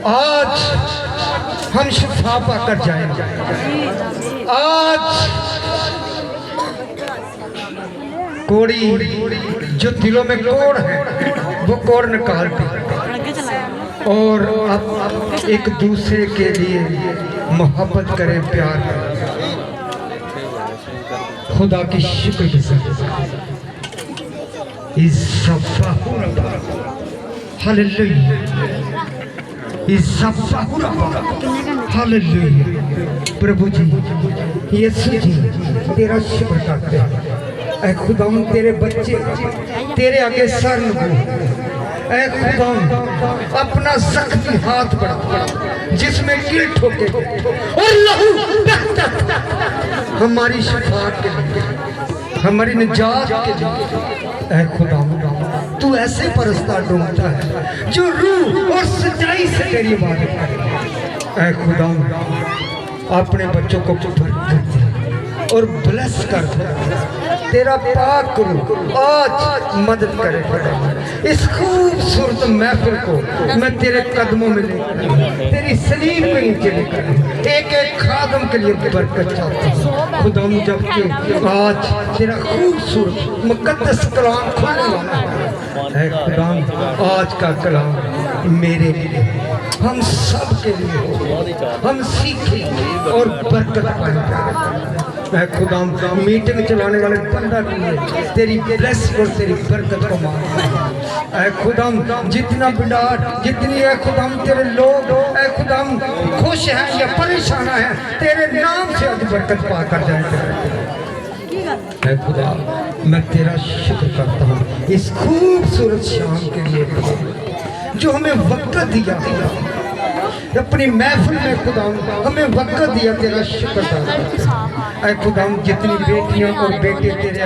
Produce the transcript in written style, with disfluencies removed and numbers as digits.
आज हम शिफा पाकर जाएंगे। आज कोड़ी जो दिलों में कोड़ है वो कोड़ निकालती और अब एक दूसरे के लिए मोहब्बत करें, प्यार करें। खुदा की शुक्र प्रभु जी, यीशु जी तेरा शुक्र करते हैं। ऐ खुदा तेरे बच्चे तेरे आगे सर नको। ऐ खुदा अपना सख्ती हाथ बढ़ा जिसमें कील ठोके और लहू बहता हमारी शफाअत के लिए, हमारी निजात के लिए। ऐ खुदा तू ऐसे परस्ता ढूंढता है जो रूह और सच्चाई से तेरी इबादत करे। ऐ खुदा अपने बच्चों को बरकत दे और ब्लेस कर दे। तेरा पाक रूह आज मदद करे। इस खूबसूरत महफिल को मैं तेरे कदमों में लेकर तेरी सलीम के नीचे लेकर एक एक खादम के लिए बरकत चाहता हूँ। खुदा जबकि आज तेरा खूबसूरत मुकद्दस कलाम खुलने वाला है। खुदा आज का कलाम मेरे लिए, हम सब के लिए, हम सीखें और बरकत पाएंगे। मैं खुदा मीटिंग चलाने वाले बंदा के लिए तेरी ब्लेस और तेरी बरकत को मांगता है। खुदा जितना बिडार जितनी है खुदा तेरे लोग है खुदा खुश हैं या परेशान हैं, तेरे नाम से आज बरकत पाकर जाए। खुदा मैं तेरा शुक्र करता हूँ इस खूबसूरत शाम के लिए जो हमें वक्त दिया अपनी महफिल में। खुदा हमें वक्त दिया, तेरा शुक्र करता हूँ। ऐ खुदा जितनी बेटियां और बेटे तेरे